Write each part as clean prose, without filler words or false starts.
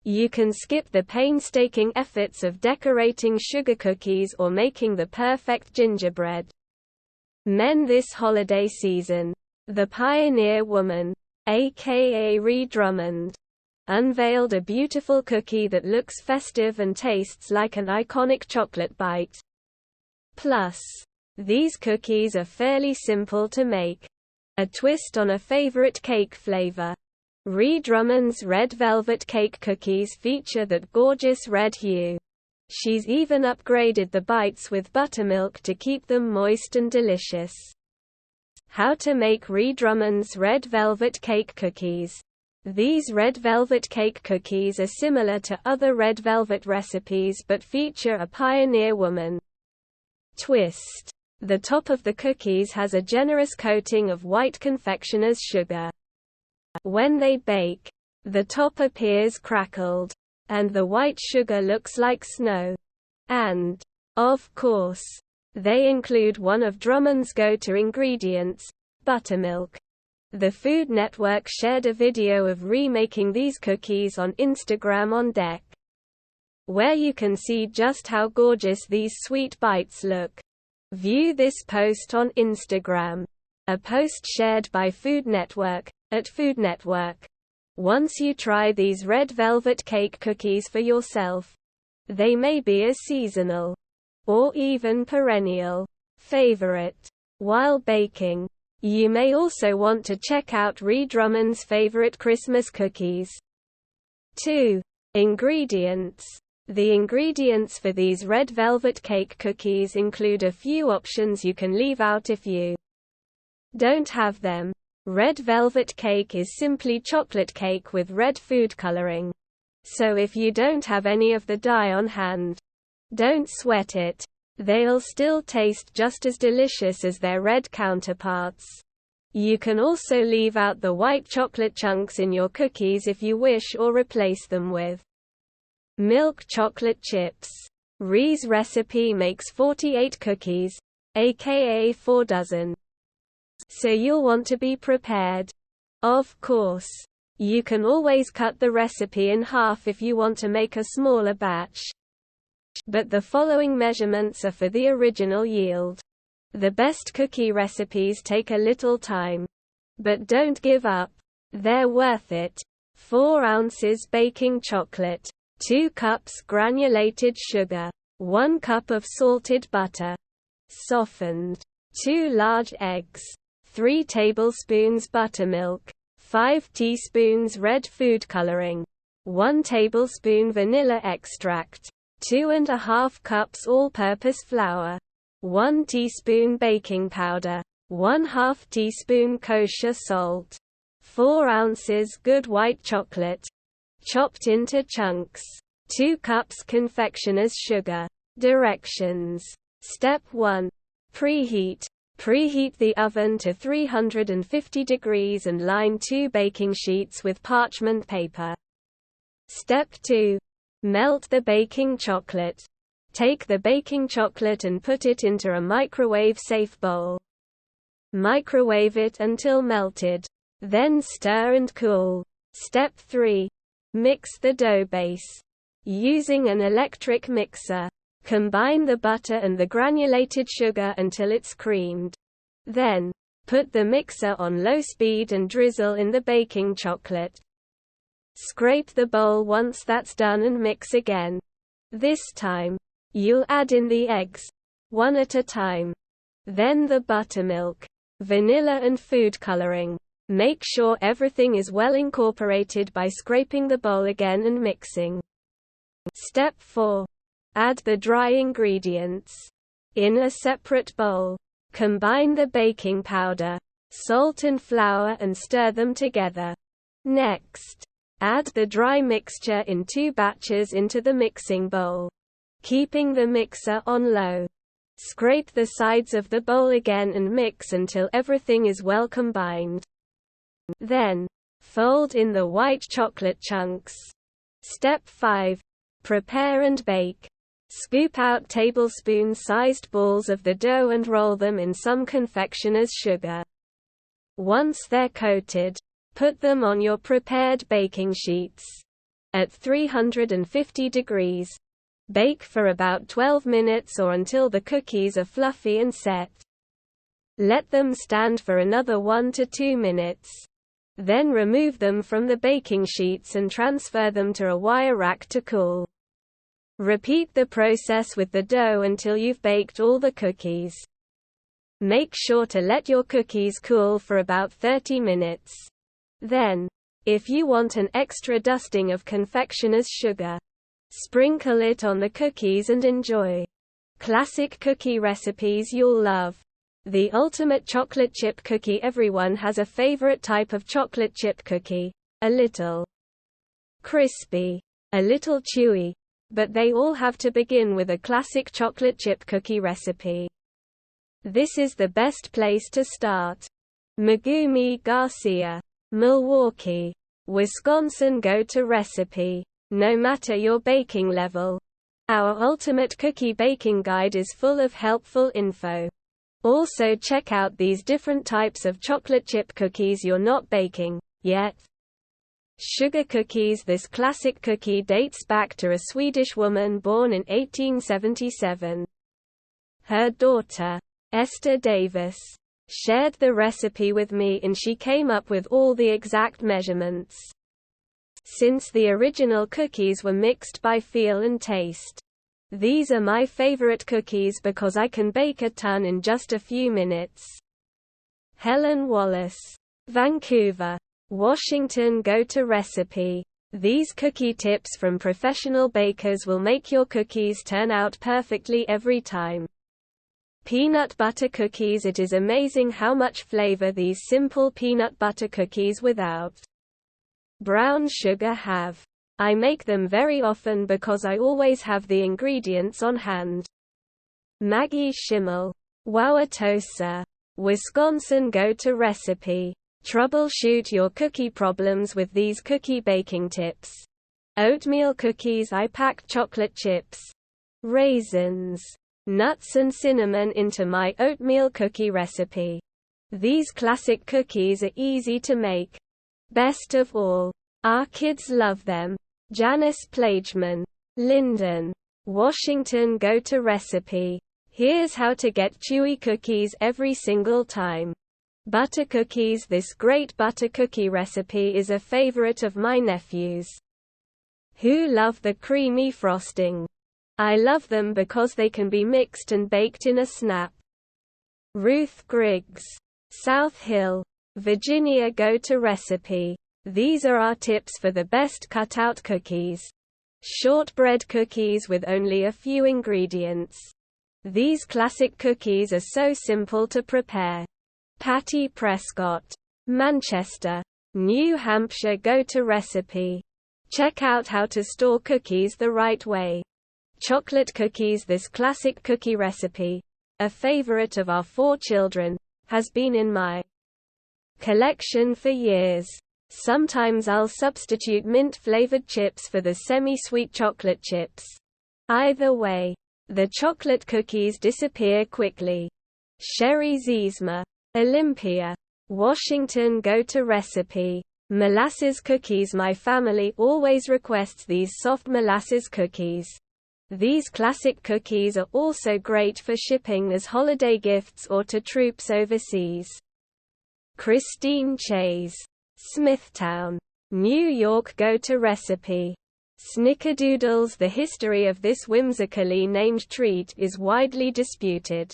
You can skip the painstaking efforts of decorating sugar cookies or making the perfect gingerbread men this holiday season. The pioneer woman, aka Drummond, unveiled a beautiful cookie that looks festive and tastes like an iconic chocolate bite. Plus, these cookies are fairly simple to make. A twist on a favorite cake flavor. Drummond's red velvet cake cookies feature that gorgeous red hue. She's even upgraded the bites with buttermilk to keep them moist and delicious. How to make Drummond's red velvet cake cookies. These red velvet cake cookies are similar to other red velvet recipes but feature a pioneer woman twist. The top of the cookies has a generous coating of white confectioner's sugar. When they bake, the top appears crackled, and the white sugar looks like snow. And, of course, they include one of Drummond's go-to ingredients, buttermilk. The Food Network shared a video of remaking these cookies on Instagram on deck, where you can see just how gorgeous these sweet bites look. View this post on Instagram. A post shared by Food Network, at Food Network. Once you try these red velvet cake cookies for yourself, they may be a seasonal, or even perennial, favorite. While baking, you may also want to check out Drummond's favorite Christmas cookies. 2. Ingredients. The ingredients for these red velvet cake cookies include a few options you can leave out if you don't have them. Red velvet cake is simply chocolate cake with red food coloring. So if you don't have any of the dye on hand, don't sweat it. They'll still taste just as delicious as their red counterparts. You can also leave out the white chocolate chunks in your cookies if you wish, or replace them with milk chocolate chips. Ree's recipe makes 48 cookies, aka 4 dozen. So you'll want to be prepared. Of course, you can always cut the recipe in half if you want to make a smaller batch. But the following measurements are for the original yield. The best cookie recipes take a little time. But don't give up. They're worth it. 4 ounces baking chocolate. 2 cups granulated sugar. 1 cup of salted butter. Softened. 2 large eggs. 3 tablespoons buttermilk. 5 teaspoons red food coloring. 1 tablespoon vanilla extract. 2½ cups all-purpose flour. 1 teaspoon baking powder. 1/2 teaspoon kosher salt. 4 ounces good white chocolate, chopped into chunks. 2 cups confectioner's sugar. Directions. Step 1. Preheat. Preheat the oven to 350 degrees and line 2 baking sheets with parchment paper. Step 2. Melt the baking chocolate. Take the baking chocolate and put it into a microwave-safe bowl. Microwave it until melted. Then stir and cool. Step 3. Mix the dough base. Using an electric mixer, combine the butter and the granulated sugar until it's creamed. Then, put the mixer on low speed and drizzle in the baking chocolate. Scrape the bowl once that's done and mix again. This time, you'll add in the eggs, one at a time. Then the buttermilk, vanilla and food coloring. Make sure everything is well incorporated by scraping the bowl again and mixing. Step 4. Add the dry ingredients. In a separate bowl, combine the baking powder, salt and flour and stir them together. Next, add the dry mixture in 2 batches into the mixing bowl, keeping the mixer on low. Scrape the sides of the bowl again and mix until everything is well combined. Then, fold in the white chocolate chunks. Step 5. Prepare and bake. Scoop out tablespoon-sized balls of the dough and roll them in some confectioner's sugar. Once they're coated, put them on your prepared baking sheets. at 350 degrees. Bake for about 12 minutes or until the cookies are fluffy and set. Let them stand for another 1 to 2 minutes. Then remove them from the baking sheets and transfer them to a wire rack to cool. Repeat the process with the dough until you've baked all the cookies. Make sure to let your cookies cool for about 30 minutes. Then, if you want an extra dusting of confectioner's sugar, sprinkle it on the cookies and enjoy. Classic cookie recipes you'll love. The ultimate chocolate chip cookie. Everyone has a favorite type of chocolate chip cookie. A little crispy, a little chewy, but they all have to begin with a classic chocolate chip cookie recipe. This is the best place to start. Megumi Garcia, Milwaukee, Wisconsin go-to recipe. No matter your baking level, our ultimate cookie baking guide is full of helpful info. Also check out these different types of chocolate chip cookies you're not baking yet. Sugar cookies. This classic cookie dates back to a Swedish woman born in 1877. Her daughter, Esther Davis, shared the recipe with me and she came up with all the exact measurements. Since the original cookies were mixed by feel and taste. These are my favorite cookies because I can bake a ton in just a few minutes. Helen Wallace, Vancouver, Washington go-to recipe. These cookie tips from professional bakers will make your cookies turn out perfectly every time. Peanut butter cookies. It is amazing how much flavor these simple peanut butter cookies without brown sugar have. I make them very often because I always have the ingredients on hand. Maggie Schimmel, Wauwatosa, Wisconsin go-to recipe. Troubleshoot your cookie problems with these cookie baking tips. Oatmeal cookies. I pack chocolate chips, raisins, nuts and cinnamon into my oatmeal cookie recipe. These classic cookies are easy to make. Best of all, our kids love them. Janice Plageman, Linden, Washington go-to recipe. Here's how to get chewy cookies every single time. Butter cookies. This great butter cookie recipe is a favorite of my nephews, who love the creamy frosting. I love them because they can be mixed and baked in a snap. Ruth Griggs, South Hill, Virginia go-to recipe. These are our tips for the best cutout cookies. Shortbread cookies with only a few ingredients. These classic cookies are so simple to prepare. Patty Prescott, Manchester, New Hampshire go-to recipe. Check out how to store cookies the right way. Chocolate cookies. This classic cookie recipe, a favorite of our 4 children, has been in my collection for years. Sometimes I'll substitute mint-flavored chips for the semi-sweet chocolate chips. Either way, the chocolate cookies disappear quickly. Sherry Ziesma, Olympia, Washington go-to recipe. Molasses cookies. My family always requests these soft molasses cookies. These classic cookies are also great for shipping as holiday gifts or to troops overseas. Christine Chase, Smithtown, New York go-to recipe. Snickerdoodles. The history of this whimsically named treat is widely disputed,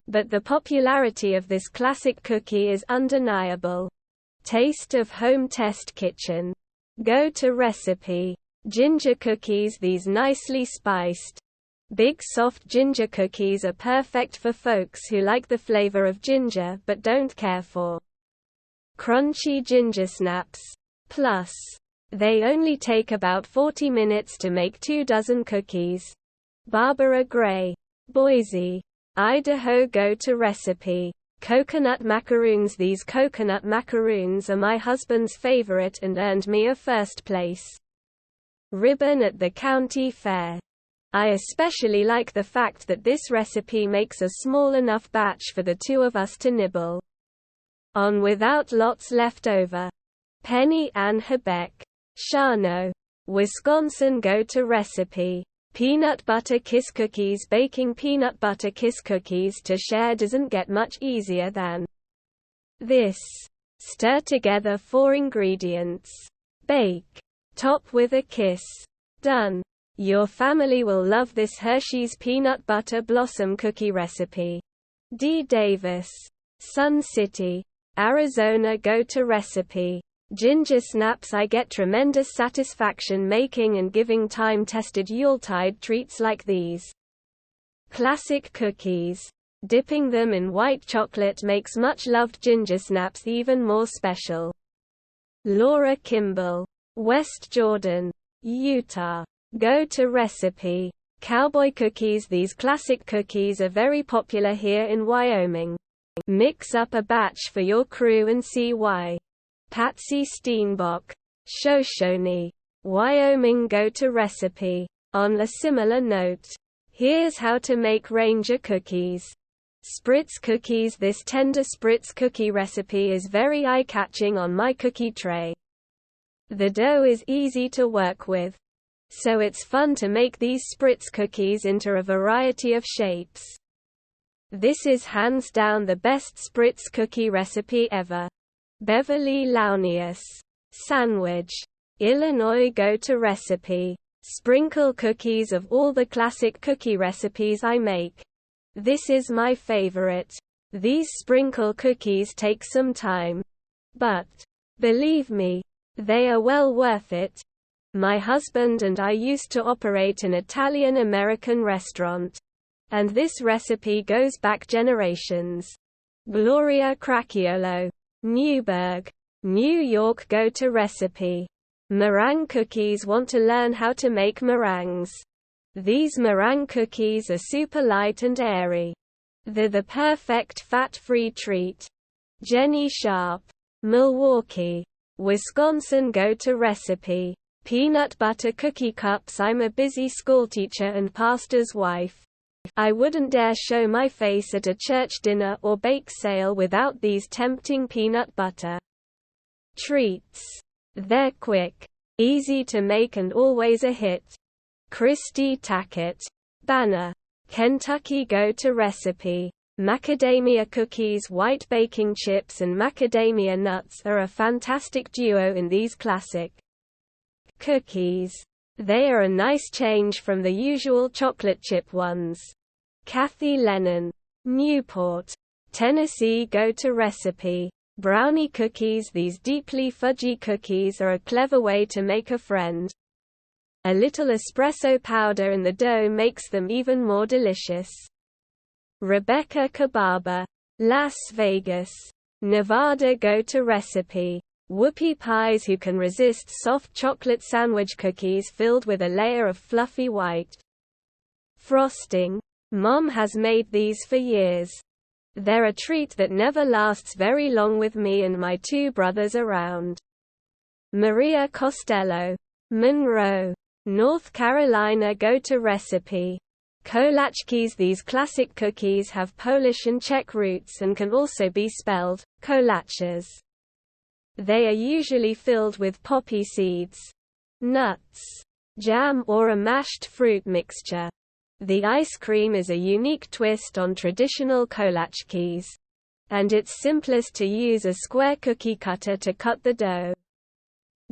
but the popularity of this classic cookie is undeniable. Taste of Home Test Kitchen go-to recipe. Ginger cookies. These nicely spiced, big soft ginger cookies are perfect for folks who like the flavor of ginger but don't care for crunchy ginger snaps. Plus, they only take about 40 minutes to make 2 dozen cookies. Barbara Gray, Boise, Idaho go-to recipe. Coconut macaroons. These coconut macaroons are my husband's favorite and earned me a first place ribbon at the county fair. I especially like the fact that this recipe makes a small enough batch for the 2 of us to nibble on without lots left over. Penny Ann Hebeck, Shawano, Wisconsin go-to recipe. Peanut butter kiss cookies. Baking peanut butter kiss cookies to share doesn't get much easier than this. Stir together 4 ingredients. Bake. Top with a kiss. Done. Your family will love this Hershey's peanut butter blossom cookie recipe. D. Davis. Sun City, Arizona go-to recipe. Ginger snaps. I get tremendous satisfaction making and giving time-tested Yuletide treats like these classic cookies. Dipping them in white chocolate makes much-loved ginger snaps even more special. Laura Kimball. West Jordan, Utah. Go-to recipe. Cowboy cookies. These classic cookies are very popular here in Wyoming. Mix up a batch for your crew and see why. Patsy Steenbock. Shoshone, Wyoming go-to recipe. On a similar note, here's how to make Ranger cookies. Spritz cookies. This tender Spritz cookie recipe is very eye-catching on my cookie tray. The dough is easy to work with, so it's fun to make these Spritz cookies into a variety of shapes. This is hands down the best Spritz cookie recipe ever. Beverly Launius. Sandwich, Illinois go-to recipe. Sprinkle cookies. Of all the classic cookie recipes I make, this is my favorite. These sprinkle cookies take some time, but believe me, they are well worth it. My husband and I used to operate an Italian-American restaurant, and this recipe goes back generations. Gloria Cracchiolo. Newburgh, New York go-to recipe. Meringue cookies. Want to learn how to make meringues? These meringue cookies are super light and airy. They're the perfect fat-free treat. Jenny Sharp. Milwaukee, Wisconsin go-to recipe. Peanut butter cookie cups. I'm a busy schoolteacher and pastor's wife. I wouldn't dare show my face at a church dinner or bake sale without these tempting peanut butter treats. They're quick, easy to make and always a hit. Christy Tackett. Banner, Kentucky go-to recipe. Macadamia cookies. White baking chips and macadamia nuts are a fantastic duo in these classic cookies. They are a nice change from the usual chocolate chip ones. Kathy Lennon. Newport, Tennessee go-to recipe. Brownie cookies. These deeply fudgy cookies are a clever way to make a friend. A little espresso powder in the dough makes them even more delicious. Rebecca Kababa. Las Vegas, Nevada go-to recipe. Whoopie pies. Who can resist soft chocolate sandwich cookies filled with a layer of fluffy white frosting? Mom has made these for years. They're a treat that never lasts very long with me and my 2 brothers around. Maria Costello. Monroe, North Carolina go-to recipe. Kolaczkis. These classic cookies have Polish and Czech roots and can also be spelled kolaches. They are usually filled with poppy seeds, nuts, jam or a mashed fruit mixture. The ice cream is a unique twist on traditional kolaczkis, and it's simplest to use a square cookie cutter to cut the dough.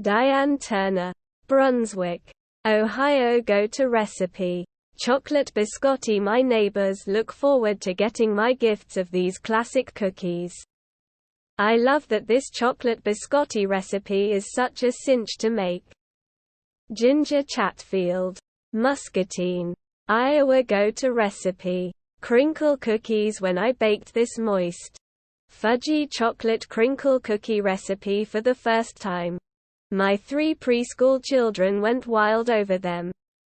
Diane Turner. Brunswick, Ohio go-to recipe. Chocolate biscotti. My neighbors look forward to getting my gifts of these classic cookies. I love that this chocolate biscotti recipe is such a cinch to make. Ginger Chatfield. Muscatine, Iowa go-to recipe. Crinkle cookies. When I baked this moist, fudgy chocolate crinkle cookie recipe for the first time, my 3 preschool children went wild over them.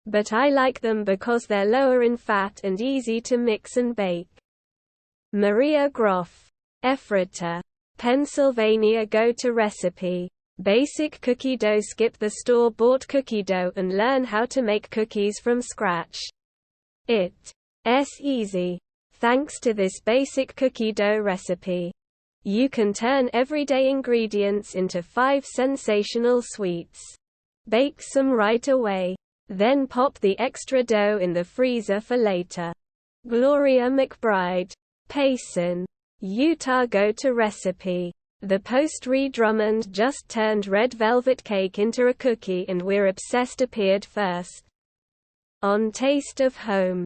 But I like them because they're lower in fat and easy to mix and bake. Maria Groff. Ephrata, Pennsylvania go-to recipe. Basic cookie dough. Skip the store-bought cookie dough and learn how to make cookies from scratch. It's easy. Thanks to this basic cookie dough recipe, you can turn everyday ingredients into 5 sensational sweets. Bake some right away. Then pop the extra dough in the freezer for later. Gloria McBride. Payson, Utah go-to recipe. The pastry Drummond just turned red velvet cake into a cookie and we're obsessed appeared first on Taste of Home.